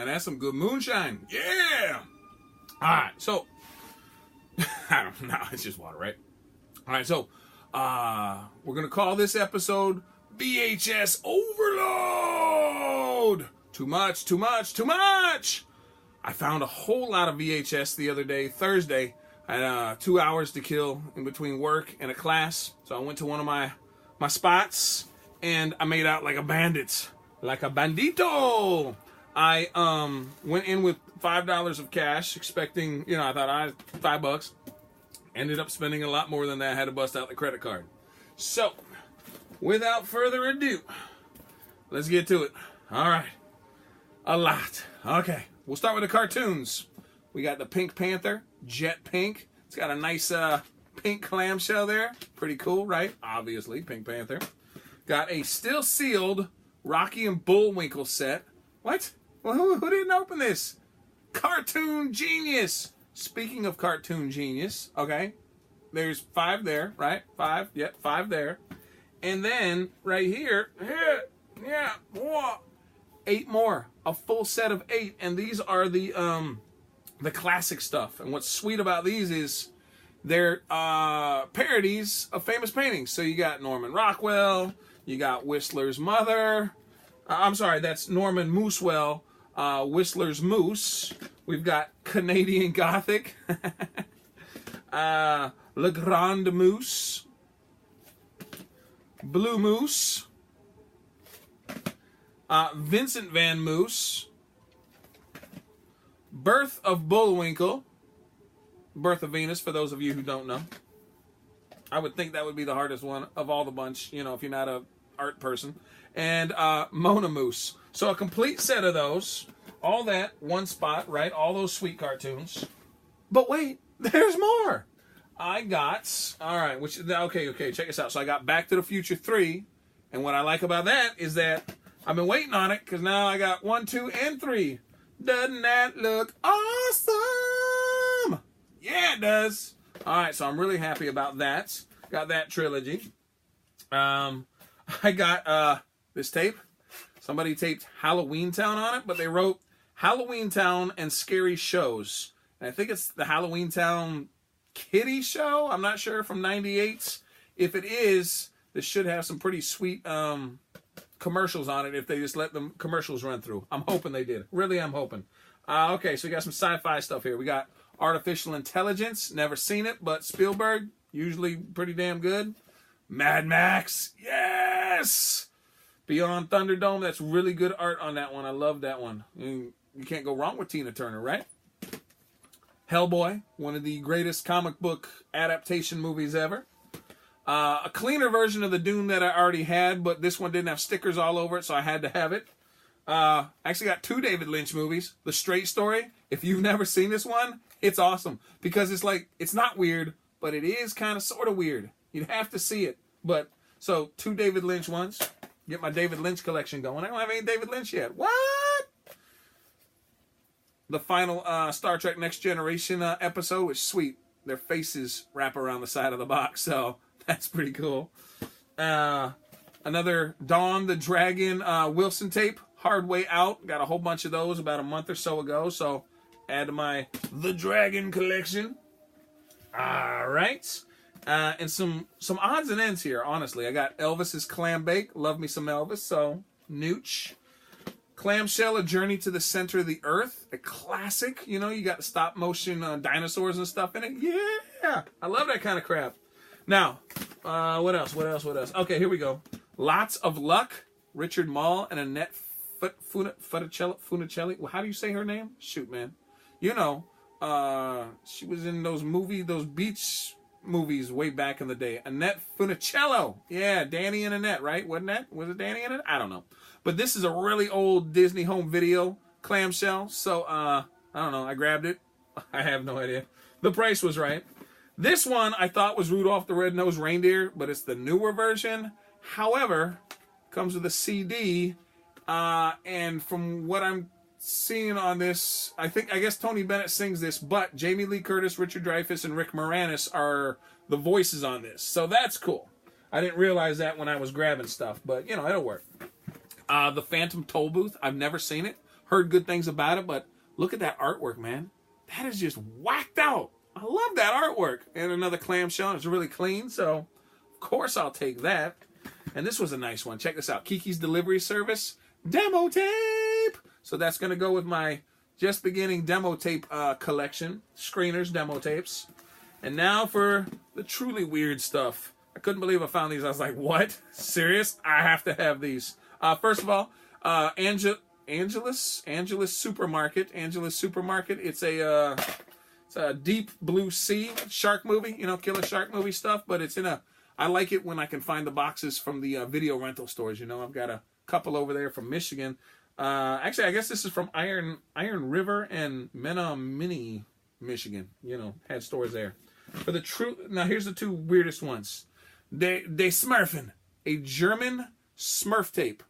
That's some good moonshine. Yeah. All right. So, I don't know. It's just water, right? All right. So, we're going to call this episode VHS Overload. Too much, too much, too much. I found a whole lot of VHS the other day, Thursday. I had 2 hours to kill in between work and a class. So I went to one of my spots and I made out like a bandit. Like a bandito. I went in with $5 of cash, expecting, I thought I had $5. Ended up spending a lot more than that. I had to bust out the credit card. So, without further ado, let's get to it. All right. A lot. Okay. We'll start with the cartoons. We got the Pink Panther, Jet Pink. It's got a nice pink clamshell there. Pretty cool, right? Obviously, Pink Panther. Got a still sealed Rocky and Bullwinkle set. What? Well, who didn't open this? Cartoon Genius. Speaking of Cartoon Genius, okay, there's 5 there, right? 5, yep, 5 there. And then, right here, 8 more. A full set of 8. And these are the classic stuff. And what's sweet about these is they're parodies of famous paintings. So you got Norman Rockwell, you got Whistler's mother. I'm sorry, that's Norman Moosewell, Whistler's Moose. We've got Canadian Gothic, Le Grand Moose, Blue Moose, Vincent Van Moose, Birth of Bullwinkle, Birth of Venus, for those of you who don't know. I would think that would be the hardest one of all the bunch, if you're not a art person. And Mona Moose. So a complete set of those. All that, one spot, right? All those sweet cartoons. But wait, there's more. I got, okay, check this out. So I got Back to the Future 3. And what I like about that is that I've been waiting on it because now I got 1, 2, and 3. Doesn't that look awesome? Yeah, it does. All right, so I'm really happy about that. Got that trilogy. I got this tape. Somebody taped Halloween Town on it, but they wrote Halloween Town and Scary Shows. And I think it's the Halloween Town Kitty Show. I'm not sure, from '98. If it is, this should have some pretty sweet commercials on it if they just let the commercials run through. I'm hoping they did. Really, I'm hoping. Okay, so we got some sci-fi stuff here. We got Artificial Intelligence. Never seen it, but Spielberg, usually pretty damn good. Mad Max. Yes! Beyond Thunderdome. That's really good art on that one. I love that one. You can't go wrong with Tina Turner, right? Hellboy, one of the greatest comic book adaptation movies ever. A cleaner version of the Dune that I already had, but this one didn't have stickers all over it, so I had to have it. I actually got 2 David Lynch movies. The Straight Story. If you've never seen this one, it's awesome. Because it's not weird, but it is kind of sort of weird. You'd have to see it. But, so 2 David Lynch ones. Get my David Lynch collection going. I don't have any David Lynch yet. What? The final Star Trek Next Generation episode was sweet. Their faces wrap around the side of the box, so that's pretty cool. Another Dawn the Dragon Wilson tape, Hard Way Out. Got a whole bunch of those about a month or so ago, so add to my The Dragon collection. All right. And some odds and ends here, honestly. I got Elvis's Clam Bake. Love me some Elvis, so nooch. Clamshell, A Journey to the Center of the Earth. A classic. You got the stop motion dinosaurs and stuff in it. Yeah! I love that kind of crap. Now, what else? Okay, here we go. Lots of Luck. Richard Mall and Annette Funicelli. Well, how do you say her name? Shoot, man. She was in those beach movies way back in the day. Annette Funicello. Yeah, Danny and Annette, right? Was it Danny and Annette? I don't know. But this is a really old Disney home video clamshell. So, I don't know. I grabbed it. I have no idea. The price was right. This one I thought was Rudolph the Red-Nosed Reindeer, but it's the newer version. However, comes with a CD. And from what I'm seeing on this, I guess Tony Bennett sings this, but Jamie Lee Curtis, Richard Dreyfuss, and Rick Moranis are the voices on this. So that's cool. I didn't realize that when I was grabbing stuff, but, it'll work. The Phantom Tollbooth, I've never seen it, heard good things about it, but look at that artwork, man. That is just whacked out. I love that artwork. And another clamshell. It's really clean, so of course I'll take that. And this was a nice one. Check this out. Kiki's Delivery Service demo tape. So that's going to go with my just beginning demo tape collection. Screeners, demo tapes. And now for the truly weird stuff. I couldn't believe I found these. I was like, what? Serious? I have to have these. First of all, Angelus Supermarket. Angelus Supermarket. It's a deep blue sea shark movie. You know, killer shark movie stuff. But it's in a... I like it when I can find the boxes from the video rental stores. You know, I've got a couple over there from Michigan. Actually, I guess this is from Iron River and Menominee, Michigan. You know, had stores there. For the true... Now, here's the two weirdest ones. De Smurfen. A German Smurf tape.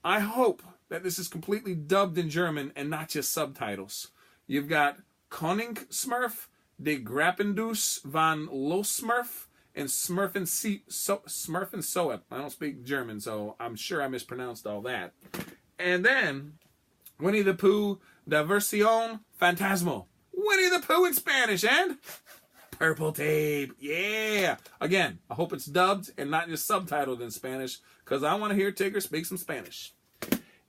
I hope that this is completely dubbed in German and not just subtitles. You've got Koning Smurf, De Grappenduus van Los Smurf, and Smurf and Soep. I don't speak German, so I'm sure I mispronounced all that. And then, Winnie the Pooh, Diversión Fantasmal. Winnie the Pooh in Spanish, and purple tape. Yeah! Again, I hope it's dubbed and not just subtitled in Spanish, because I want to hear Tigger speak some Spanish.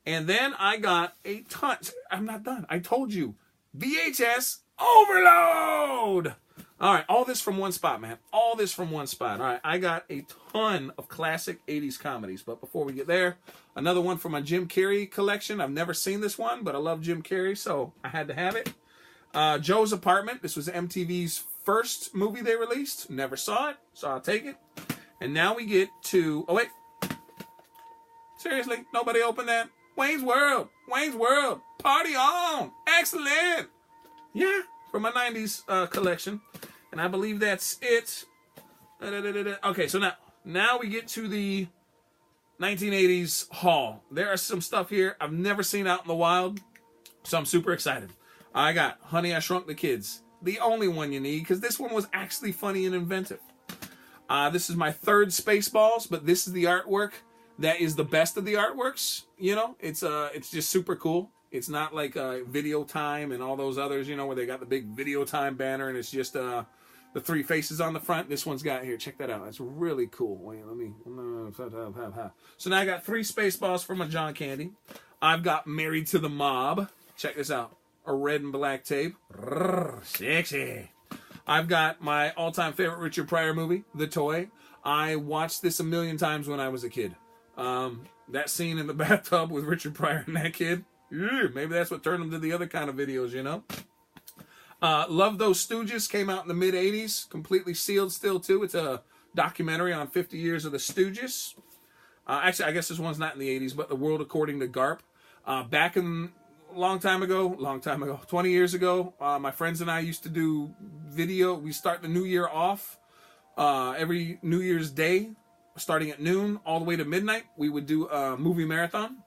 And then I got a ton. I'm not done. I told you. VHS overload! All right, all this from one spot, man. All this from one spot. All right, I got a ton of classic 80s comedies. But before we get there, another one from my Jim Carrey collection. I've never seen this one, but I love Jim Carrey, so I had to have it. Joe's Apartment. This was MTV's first movie they released. Never saw it, so I'll take it. And now we get to... Oh, wait. Seriously? Nobody opened that? Wayne's World. Wayne's World. Party on. Excellent. Yeah, from my 90s collection. And I believe that's it. Okay, so now we get to the 1980s haul. There are some stuff here I've never seen out in the wild, so I'm super excited. I got Honey, I Shrunk the Kids. The only one you need, because this one was actually funny and inventive. This is my third Spaceballs, but this is the artwork that is the best of the artworks. You know, it's just super cool. It's not like Video Time and all those others, you know, where they got the big Video Time banner and it's just the three faces on the front. This one's got here. Check that out. That's really cool. Wait, let me. So now I got 3 Spaceballs for my John Candy. I've got Married to the Mob. Check this out. A red and black tape. Sexy. I've got my all-time favorite Richard Pryor movie, The Toy. I watched this a million times when I was a kid. That scene in the bathtub with Richard Pryor and that kid. Maybe that's what turned them to the other kind of videos, you know. Love Those Stooges came out in the mid-'80s. Completely sealed still, too. It's a documentary on 50 years of the Stooges. Actually, I guess this one's not in the 80s, but The World According to GARP. Back in a long time ago, 20 years ago, my friends and I used to do video. We start the new year off every New Year's Day, starting at noon all the way to midnight. We would do a movie marathon.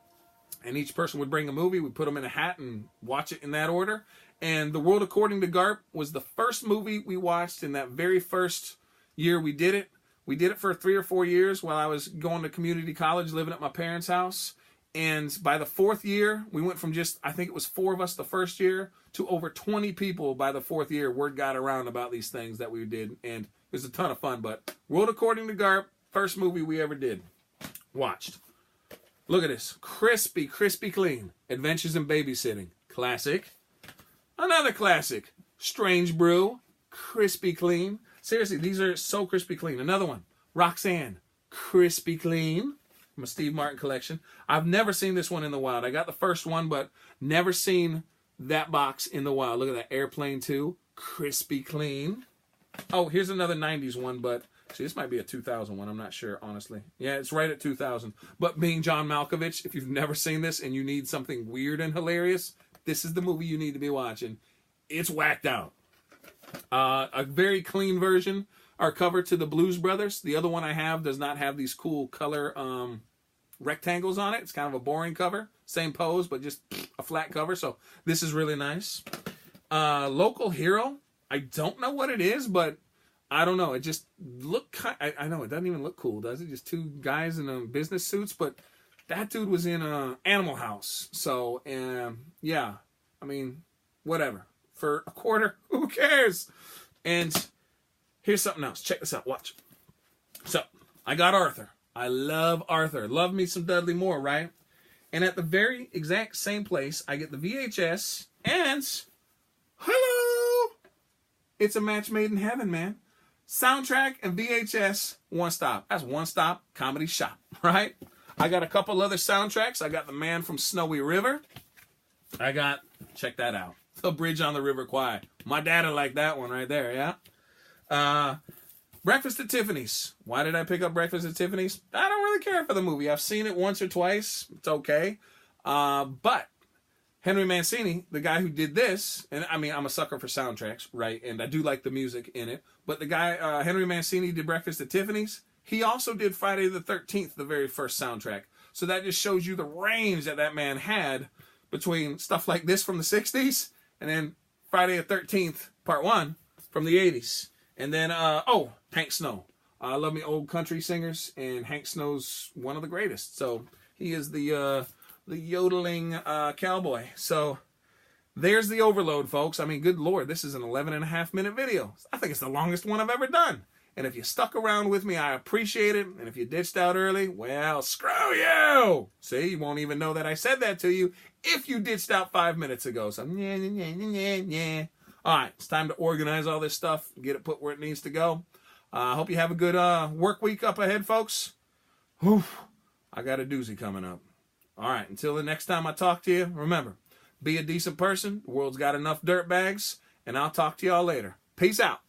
And each person would bring a movie. We'd put them in a hat and watch it in that order. And The World According to GARP was the first movie we watched in that very first year we did it. We did it for 3 or 4 years while I was going to community college, living at my parents' house. And by the 4th year, we went from just, I think it was 4 of us the first year, to over 20 people by the 4th year. Word got around about these things that we did. And it was a ton of fun. But World According to GARP, first movie we ever did. Watched. Look at this. Crispy clean. Adventures in Babysitting. Classic. Another classic. Strange Brew. Crispy clean. Seriously, these are so crispy clean. Another one. Roxanne. Crispy clean. From a Steve Martin collection. I've never seen this one in the wild. I got the first one, but never seen that box in the wild. Look at that. Airplane 2. Crispy clean. Oh, here's another 90s one, but... See, this might be a 2000 one. I'm not sure, honestly. Yeah, it's right at 2000. But being John Malkovich, if you've never seen this and you need something weird and hilarious, this is the movie you need to be watching. It's whacked out. A very clean version are cover to the Blues Brothers. The other one I have does not have these cool color rectangles on it. It's kind of a boring cover. Same pose, but just a flat cover. So this is really nice. Local Hero. I don't know what it is, but... I don't know. It just looked... I know, it doesn't even look cool, does it? Just 2 guys in business suits, but That dude was in Animal House. So, yeah, I mean, whatever. For a quarter, who cares? And here's something else. Check this out. Watch. So, I got Arthur. I love Arthur. Love me some Dudley Moore, right? And at the very exact same place, I get the VHS and... Hello! It's a match made in heaven, man. Soundtrack and VHS, one stop. That's one stop comedy shop, right? I got a couple other soundtracks. I got The Man from Snowy River. I got, check that out, The Bridge on the River Kwai. My dad would like that one right there, yeah? Breakfast at Tiffany's. Why did I pick up Breakfast at Tiffany's? I don't really care for the movie. I've seen it once or twice. It's okay. But Henry Mancini, the guy who did this, and I mean, I'm a sucker for soundtracks, right? And I do like the music in it. But the guy, Henry Mancini, did Breakfast at Tiffany's. He also did Friday the 13th, the very first soundtrack. So that just shows you the range that that man had between stuff like this from the 60s and then Friday the 13th, part 1 from the 80s. And then, Hank Snow. I love me old country singers, and Hank Snow's one of the greatest. So he is the yodeling cowboy. So there's the overload, folks. I mean, good Lord, this is an 11.5-minute video. I think it's the longest one I've ever done. And if you stuck around with me, I appreciate it. And if you ditched out early, well, screw you. See, you won't even know that I said that to you if you ditched out 5 minutes ago. So, yeah. All right, it's time to organize all this stuff, get it put where it needs to go. I hope you have a good work week up ahead, folks. Whew, I got a doozy coming up. All right, until the next time I talk to you, remember, be a decent person. The world's got enough dirt bags, and I'll talk to y'all later. Peace out.